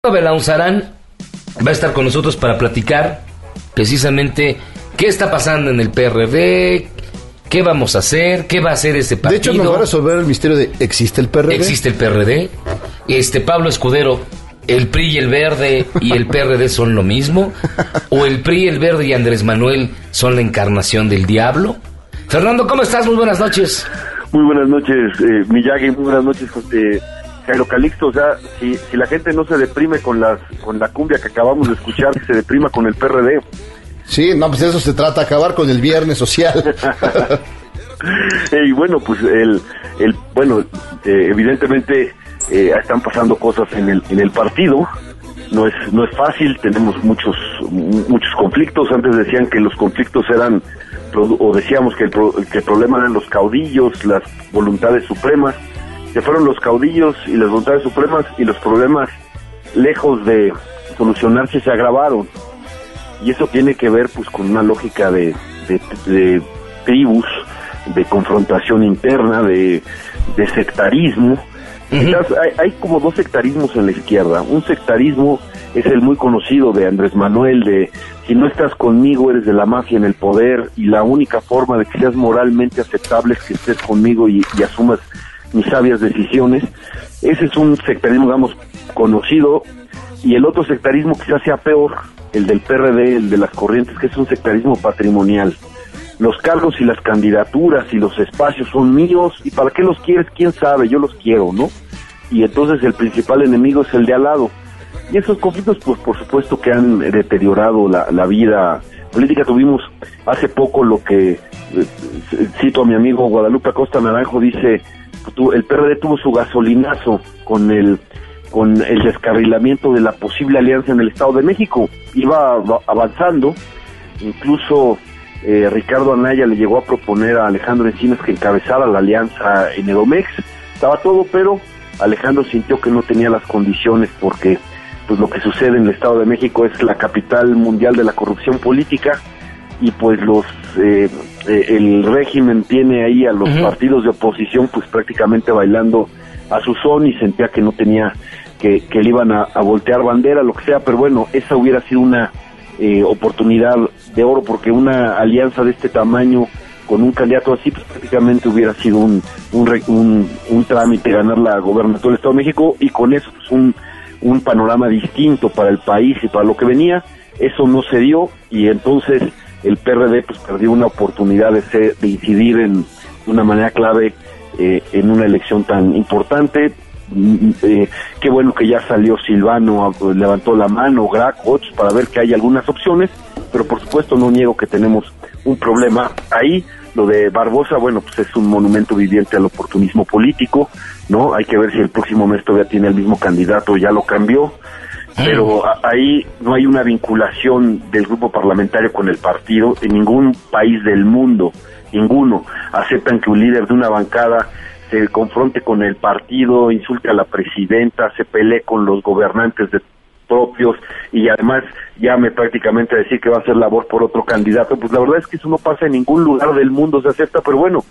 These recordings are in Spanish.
Belaunzarán va a estar con nosotros para platicar precisamente qué está pasando en el PRD, qué vamos a hacer, qué va a hacer ese partido. De hecho, nos va a resolver el misterio de ¿existe el PRD? ¿Existe el PRD? Pablo Escudero, ¿el PRI y el Verde y el PRD son lo mismo? ¿O el PRI, el Verde y Andrés Manuel son la encarnación del diablo? Fernando, ¿cómo estás? Muy buenas noches. Muy buenas noches, Miyagi, muy buenas noches, Jairo Calixto. O sea, si la gente no se deprime con la cumbia que acabamos de escuchar, que se deprima con el PRD. Sí, no, pues de eso se trata, acabar con el viernes social. Y bueno, pues evidentemente están pasando cosas en el partido. No es fácil, tenemos muchos conflictos. Antes decían que los conflictos eran, o decíamos que el problema eran los caudillos, las voluntades supremas. Se fueron los caudillos y las voluntades supremas, y los problemas, lejos de solucionarse, se agravaron. Y eso tiene que ver pues con una lógica de tribus, de confrontación interna, de sectarismo. Entonces, hay como dos sectarismos en la izquierda. Un sectarismo es el muy conocido de Andrés Manuel, de si no estás conmigo eres de la mafia en el poder, y la única forma de que seas moralmente aceptable es que estés conmigo y asumas mis sabias decisiones. Ese es un sectarismo, digamos, conocido. Y el otro sectarismo quizás sea peor, el del PRD, el de las corrientes, que es un sectarismo patrimonial. Los cargos y las candidaturas y los espacios son míos, y para qué los quieres, quién sabe, yo los quiero, ¿no? Y entonces el principal enemigo es el de al lado. Y esos conflictos, pues por supuesto que han deteriorado la vida política. Tuvimos hace poco lo que, cito a mi amigo Guadalupe Acosta Naranjo, dice, el PRD tuvo su gasolinazo con el descarrilamiento de la posible alianza en el Estado de México. Iba avanzando, incluso Ricardo Anaya le llegó a proponer a Alejandro Encinas que encabezara la alianza en Edomex. Estaba todo, pero Alejandro sintió que no tenía las condiciones, porque pues lo que sucede en el Estado de México es la capital mundial de la corrupción política, y pues el régimen tiene ahí a los partidos de oposición pues prácticamente bailando a su son, y sentía que no tenía, que le iban a voltear bandera, lo que sea. Pero bueno, esa hubiera sido una oportunidad de oro, porque una alianza de este tamaño con un candidato así, pues prácticamente hubiera sido un trámite ganar la gobernatura del Estado de México, y con eso pues un panorama distinto para el país y para lo que venía. Eso no se dio, y entonces el PRD pues perdió una oportunidad de incidir de una manera clave en una elección tan importante. Qué bueno que ya salió Silvano, levantó la mano, Graco, otros, para ver que hay algunas opciones, pero por supuesto no niego que tenemos un problema ahí. Lo de Barbosa, bueno, pues es un monumento viviente al oportunismo político, ¿no? Hay que ver si el próximo mes todavía tiene el mismo candidato, ya lo cambió. Pero ahí no hay una vinculación del grupo parlamentario con el partido. En ningún país del mundo, ninguno, aceptan que un líder de una bancada se confronte con el partido, insulte a la presidenta, se pelee con los gobernantes propios, y además llame prácticamente a decir que va a hacer labor por otro candidato. Pues la verdad es que eso no pasa en ningún lugar del mundo, se acepta, pero bueno,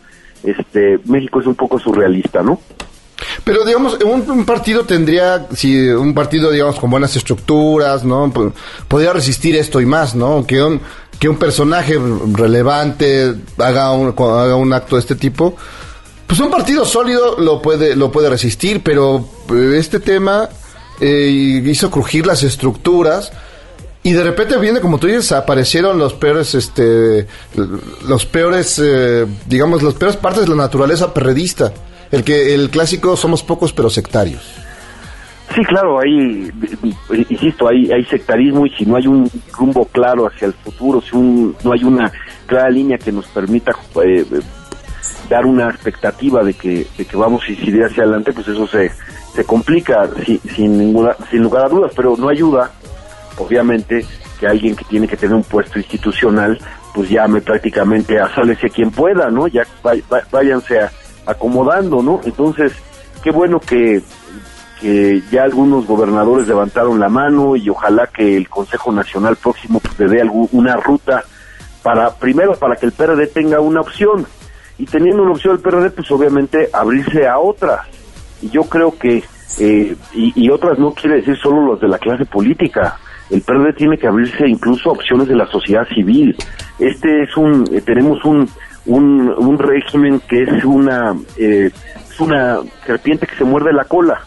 México es un poco surrealista, ¿no? Pero digamos, un partido tendría, si un partido, digamos, con buenas estructuras, ¿no? Podría resistir esto y más, ¿no? Que un personaje relevante haga un acto de este tipo. Pues un partido sólido lo puede resistir, pero este tema hizo crujir las estructuras, y de repente viene, como tú dices, aparecieron los peores digamos, las peores partes de la naturaleza perredista. El clásico somos pocos pero sectarios. Sí, claro, insisto, hay sectarismo, y si no hay un rumbo claro hacia el futuro, si no hay una clara línea que nos permita dar una expectativa de que vamos a incidir hacia adelante, pues eso se complica sin lugar a dudas. Pero no ayuda, obviamente, que alguien que tiene que tener un puesto institucional pues llame prácticamente a sálvese quien pueda, ¿no? Ya váyanse acomodando, ¿no? Entonces, qué bueno que ya algunos gobernadores levantaron la mano, y ojalá que el Consejo Nacional próximo pues le dé una ruta para que el PRD tenga una opción, y teniendo una opción el PRD, pues obviamente abrirse a otras. Y yo creo que y otras no quiere decir solo los de la clase política. El PRD tiene que abrirse incluso a opciones de la sociedad civil. Tenemos un régimen que es una serpiente que se muerde la cola,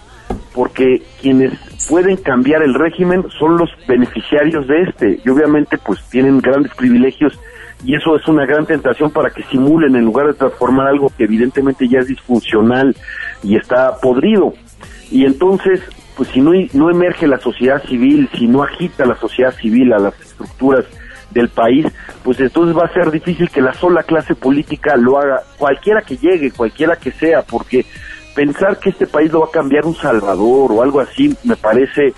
porque quienes pueden cambiar el régimen son los beneficiarios de y obviamente pues tienen grandes privilegios, y eso es una gran tentación para que simulen en lugar de transformar algo que evidentemente ya es disfuncional y está podrido. Y entonces, pues si no emerge la sociedad civil, si no agita la sociedad civil a las estructuras del país, pues entonces va a ser difícil que la sola clase política lo haga, cualquiera que llegue, cualquiera que sea, porque pensar que este país lo va a cambiar un Salvador o algo así me parece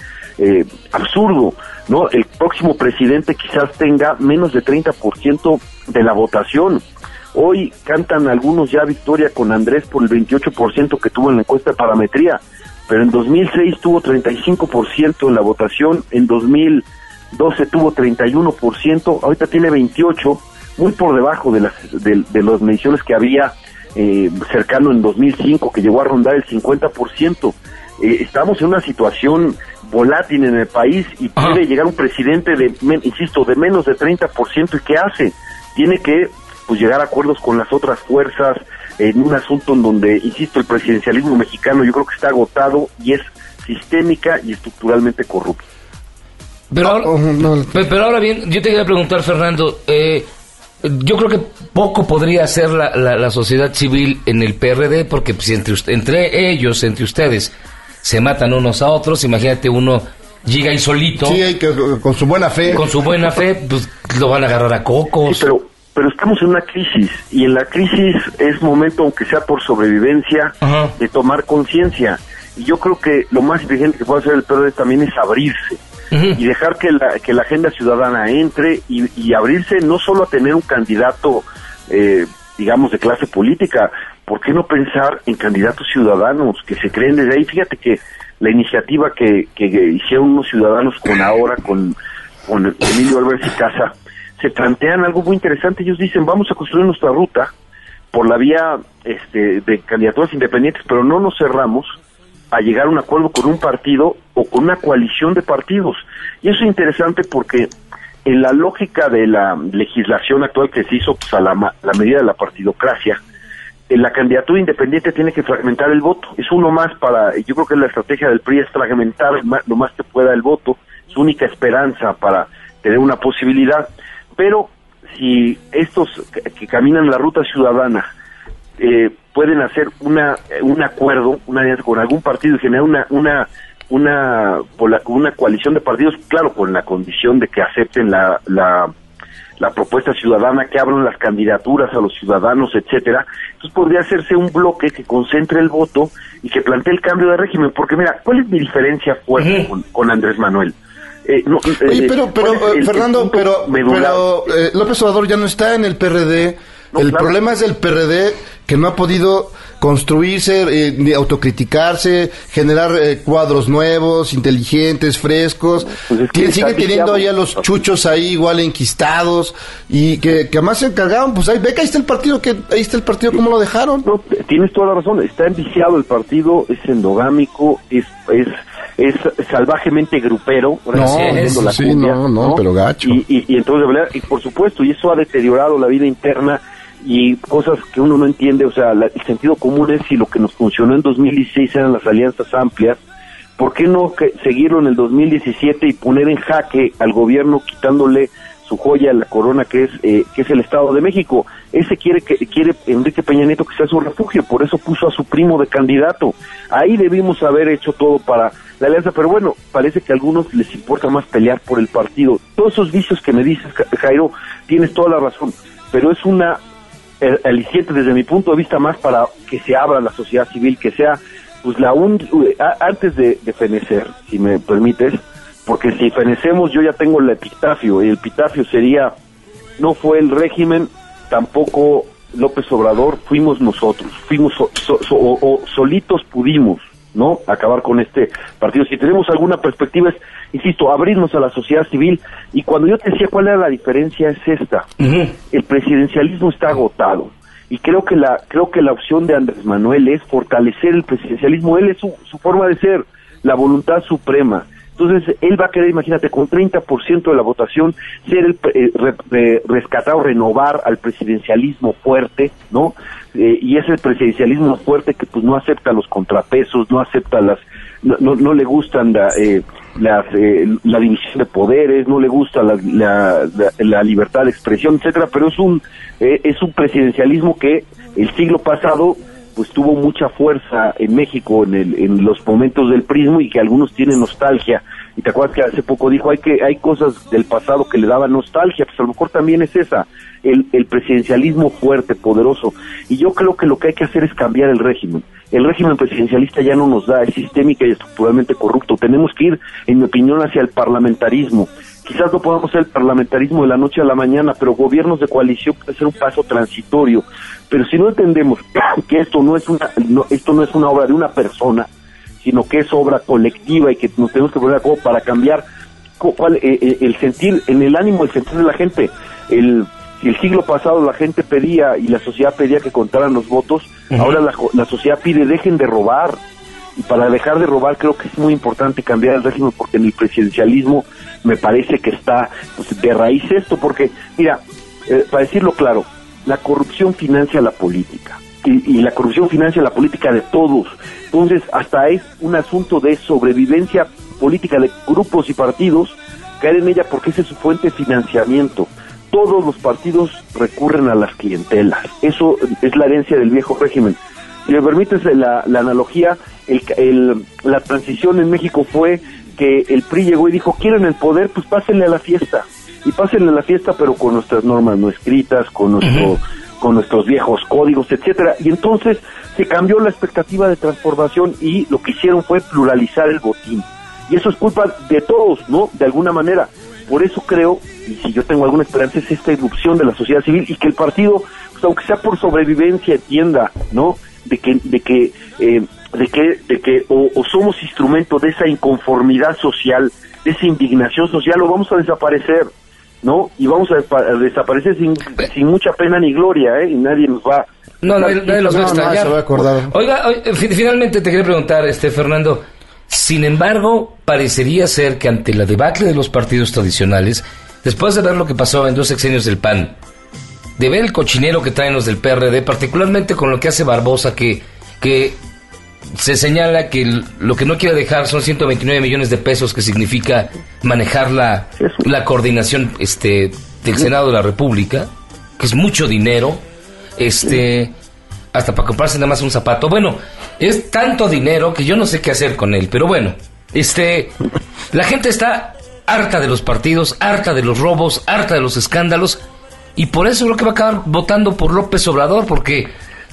absurdo, ¿no? El próximo presidente quizás tenga menos de 30% de la votación. Hoy cantan algunos ya victoria con Andrés por el 28% que tuvo en la encuesta de parametría, pero en 2006 tuvo 35% en la votación, en 2012 tuvo 31%, ahorita tiene 28%, muy por debajo de las mediciones que había cercano en 2005, que llegó a rondar el 50%. Estamos en una situación volátil en el país y puede llegar un presidente de menos de 30%, ¿y qué hace? Tiene que llegar a acuerdos con las otras fuerzas en un asunto en donde, insisto, el presidencialismo mexicano yo creo que está agotado y es sistémica y estructuralmente corrupto. Pero ahora bien, yo te quería preguntar, Fernando, yo creo que poco podría hacer la sociedad civil en el PRD, porque pues, entre ustedes, se matan unos a otros. Imagínate, uno llega ahí solito. Sí, con su buena fe. Con su buena fe, pues lo van a agarrar a cocos. Sí, pero estamos en una crisis, y en la crisis es momento, aunque sea por sobrevivencia, de tomar conciencia. Y yo creo que lo más inteligente que puede hacer el PRD también es abrirse. Y dejar que la agenda ciudadana entre y abrirse no solo a tener un candidato, digamos, de clase política. ¿Por qué no pensar en candidatos ciudadanos que se creen desde ahí? Fíjate que la iniciativa que hicieron unos ciudadanos con Emilio Álvarez y Casa, se plantean algo muy interesante. Ellos dicen, vamos a construir nuestra ruta por la vía de candidaturas independientes, pero no nos cerramos a llegar a un acuerdo con un partido o con una coalición de partidos. Y eso es interesante porque en la lógica de la legislación actual que se hizo a la medida de la partidocracia, la candidatura independiente tiene que fragmentar el voto. Es uno más yo creo que la estrategia del PRI es fragmentar lo más que pueda el voto, su única esperanza para tener una posibilidad. Pero si estos que caminan la ruta ciudadana pueden hacer un acuerdo, una alianza con algún partido y generar una coalición de partidos, claro, con la condición de que acepten la propuesta ciudadana, que abran las candidaturas a los ciudadanos, etcétera. Entonces podría hacerse un bloque que concentre el voto y que plantee el cambio de régimen, porque mira, ¿cuál es mi diferencia fuerte con Andrés Manuel? Oye, pero Fernando, pero López Obrador ya no está en el PRD. No, el problema es el PRD, que no ha podido construirse, autocriticarse, generar cuadros nuevos, inteligentes, frescos. Pues sigue teniendo ahí a los chuchos ahí igual enquistados, y que además se encargaron, pues ahí está el partido, ¿cómo lo dejaron? No, tienes toda la razón, está enviciado el partido, es endogámico, es salvajemente grupero. Pero gacho. Y entonces, de verdad, y por supuesto, y eso ha deteriorado la vida interna y cosas que uno no entiende. O sea, el sentido común es, si lo que nos funcionó en 2016 eran las alianzas amplias, ¿por qué no seguirlo en el 2017 y poner en jaque al gobierno, quitándole su joya, la corona, que es el Estado de México? Ese quiere Enrique Peña Nieto que sea su refugio, por eso puso a su primo de candidato. Ahí debimos haber hecho todo para la alianza, pero bueno, parece que a algunos les importa más pelear por el partido. Todos esos vicios que me dices, Jairo, tienes toda la razón, pero es una aliciente desde mi punto de vista más para que se abra la sociedad civil, que sea pues antes de fenecer, si me permites, porque si fenecemos yo ya tengo el epitafio, y el epitafio sería: no fue el régimen, tampoco López Obrador, fuimos nosotros, solitos pudimos, ¿no?, acabar con este partido. Si tenemos alguna perspectiva es, insisto, abrirnos a la sociedad civil. Y cuando yo te decía cuál era la diferencia, es esta: el presidencialismo está agotado, y creo que la opción de Andrés Manuel es fortalecer el presidencialismo. Él es su forma de ser, la voluntad suprema. Entonces, él va a querer, imagínate, con 30% de la votación, ser rescatar o renovar al presidencialismo fuerte, ¿no? Y es el presidencialismo fuerte que pues no acepta los contrapesos, no acepta no le gustan la división de poderes, no le gusta la libertad de expresión, etcétera, pero es un presidencialismo que el siglo pasado pues tuvo mucha fuerza en México en los momentos del prismo, y que algunos tienen nostalgia. Y te acuerdas que hace poco dijo, hay cosas del pasado que le daban nostalgia, pues a lo mejor también es esa, el presidencialismo fuerte, poderoso. Y yo creo que lo que hay que hacer es cambiar el régimen. El régimen presidencialista ya no nos da, es sistémico y estructuralmente corrupto. Tenemos que ir, en mi opinión, hacia el parlamentarismo. Quizás no podamos hacer el parlamentarismo de la noche a la mañana, pero gobiernos de coalición puede ser un paso transitorio. Pero si no entendemos que esto no es una obra de una persona, sino que es obra colectiva y que nos tenemos que poner a acuerdo para cambiar el sentir, en el ánimo, el sentir de la gente. Si el siglo pasado la gente pedía y la sociedad pedía que contaran los votos, ahora la sociedad pide dejen de robar. Y para dejar de robar creo que es muy importante cambiar el régimen, porque en el presidencialismo me parece que está pues, de raíz esto, porque mira, para decirlo claro, la corrupción financia la política, y la corrupción financia la política de todos. Entonces hasta es un asunto de sobrevivencia política de grupos y partidos caer en ella, porque esa es su fuente de financiamiento. Todos los partidos recurren a las clientelas, eso es la herencia del viejo régimen. Si me permites la analogía, la transición en México fue que el PRI llegó y dijo, quieren el poder, pues pásenle a la fiesta. Y pásenle a la fiesta, pero con nuestras normas no escritas, con nuestros viejos códigos, etcétera. Y entonces se cambió la expectativa de transformación, y lo que hicieron fue pluralizar el botín. Y eso es culpa de todos, ¿no? De alguna manera. Por eso creo, y si yo tengo alguna esperanza, es esta irrupción de la sociedad civil, y que el partido, pues, aunque sea por sobrevivencia, entienda, ¿no? De que o somos instrumento de esa inconformidad social, de esa indignación social, o vamos a desaparecer, ¿no? Y vamos a desaparecer sin mucha pena ni gloria, y nadie nos va... Nadie los va a extrañar. Se va a acordar. Oiga, finalmente te quería preguntar, Fernando, sin embargo, parecería ser que ante la debacle de los partidos tradicionales, después de ver lo que pasó en 2 sexenios del PAN, de ver el cochinero que traen los del PRD, particularmente con lo que hace Barbosa, que se señala que lo que no quiere dejar son 129 millones de pesos, que significa manejar la coordinación del Senado de la República, que es mucho dinero, hasta para comprarse nada más un zapato. Bueno, es tanto dinero que yo no sé qué hacer con él, pero bueno, la gente está harta de los partidos, harta de los robos, harta de los escándalos, y por eso creo que va a acabar votando por López Obrador, porque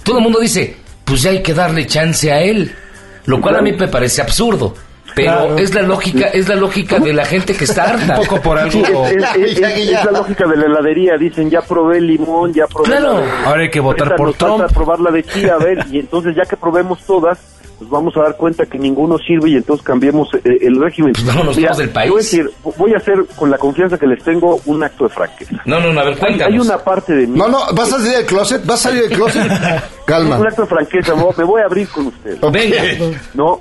todo el mundo dice, pues ya hay que darle chance a él, lo cual a mí me parece absurdo, pero claro, es la lógica de la gente que está harta. Un poco por algo. Es la lógica de la heladería, dicen, ya probé el limón, ya probé... Claro, ahora hay que votar por Trump. Falta probar la de chía, a ver, y entonces ya que probemos todas, pues vamos a dar cuenta que ninguno sirve, y entonces cambiemos el régimen. Pues vámonos todos del país. Voy a hacer, con la confianza que les tengo, un acto de franqueza. No, a ver, cuéntanos. Hay una parte de mí... No, ¿vas a salir del closet? Calma. Un acto de franqueza, me voy a abrir con ustedes. Venga. No,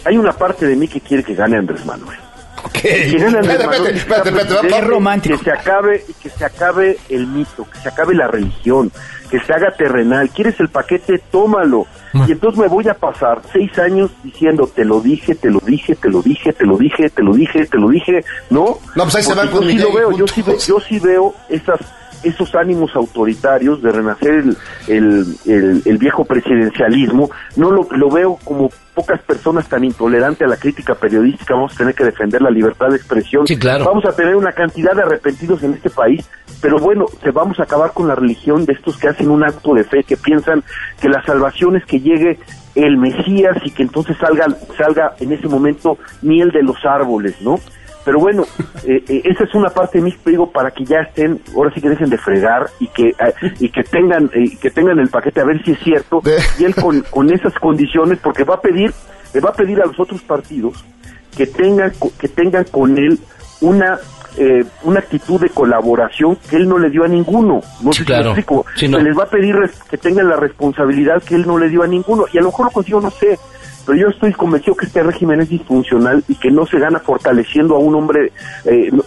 hay una parte de mí que quiere que gane Andrés Manuel. Okay. Espérate, es romántico. Que se acabe el mito, que se acabe la religión, que se haga terrenal. ¿Quieres el paquete? Tómalo. Y entonces me voy a pasar 6 años diciendo, te lo dije, ¿no? No, pues ahí se van con Miguel. Yo sí veo esos ánimos autoritarios de renacer el viejo presidencialismo. No lo veo como pocas personas tan intolerantes a la crítica periodística. Vamos a tener que defender la libertad de expresión. Sí, claro. Vamos a tener una cantidad de arrepentidos en este país, pero bueno, vamos a acabar con la religión de estos que hacen un acto de fe, que piensan que la salvación es que llegue el Mesías y que entonces salga en ese momento miel de los árboles, ¿no? Pero bueno, esa es una parte de mí, digo, para que ya estén, ahora sí que dejen de fregar y que tengan el paquete, a ver si es cierto, y él con esas condiciones, porque le va a pedir a los otros partidos que tengan con él una una actitud de colaboración que él no le dio a ninguno. No sé si me explico. Sí, no. Se les va a pedir que tengan la responsabilidad que él no le dio a ninguno, y a lo mejor lo consigo, no sé, pero yo estoy convencido que este régimen es disfuncional y que no se gana fortaleciendo a un hombre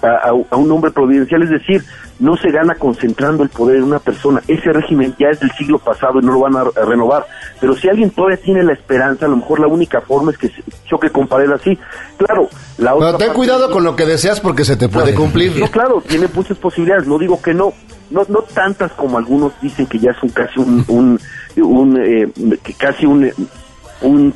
a un hombre providencial, es decir, no se gana concentrando el poder en una persona. Ese régimen ya es del siglo pasado y no lo van a renovar, pero si alguien todavía tiene la esperanza, a lo mejor la única forma es que se choque con pared así. Claro, la otra. Pero ten cuidado con lo que deseas porque se te puede cumplir. No, claro, tiene muchas posibilidades, no digo que no tantas como algunos dicen que ya son casi un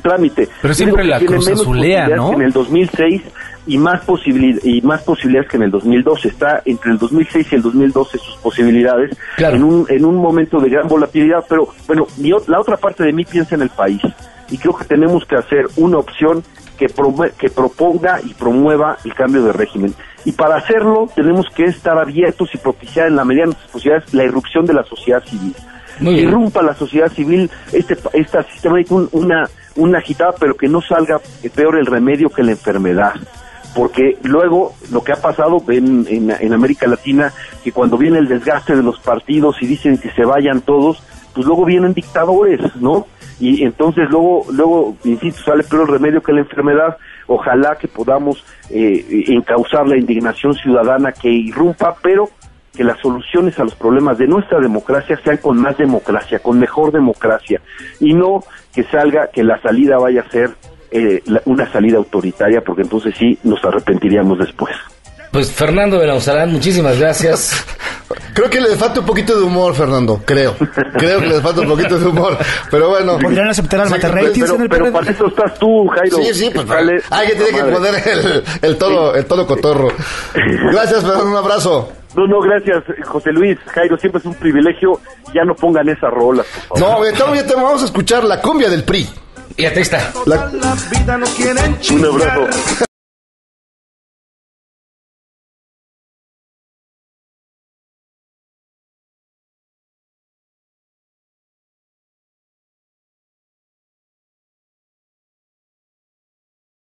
trámite. Pero siempre la cruzazulea, ¿no? Que en el 2006 y más posibilidades que en el 2012. Está entre el 2006 y el 2012 sus posibilidades, claro, en un momento de gran volatilidad. Pero bueno, la otra parte de mí piensa en el país, y creo que tenemos que hacer una opción que proponga y promueva el cambio de régimen. Y para hacerlo tenemos que estar abiertos y propiciar en la medida de nuestras posibilidades la irrupción de la sociedad civil. Irrumpa la sociedad civil, esta sistema, una agitada, pero que no salga peor el remedio que la enfermedad. Porque luego lo que ha pasado en América Latina, que cuando viene el desgaste de los partidos y dicen que se vayan todos, pues luego vienen dictadores, ¿no? Y entonces luego insisto, sale peor el remedio que la enfermedad. Ojalá que podamos encauzar la indignación ciudadana que irrumpa, pero que las soluciones a los problemas de nuestra democracia sean con más democracia, con mejor democracia, y no que la salida vaya a ser una salida autoritaria, porque entonces sí nos arrepentiríamos después. Pues Fernando Benauzarán, muchísimas gracias. Creo que le falta un poquito de humor, Fernando, creo que le falta un poquito de humor, pero bueno. ¿Podrían aceptar al Materratings en el pero para eso estás tú, Jairo. Sí, pues hay que tener que poner el todo cotorro. Gracias, Fernando, un abrazo. No, gracias, José Luis. Jairo, siempre es un privilegio. Ya no pongan esa rola, por favor. No, entonces vamos a escuchar la cumbia del PRI. Y ahí está. Un abrazo.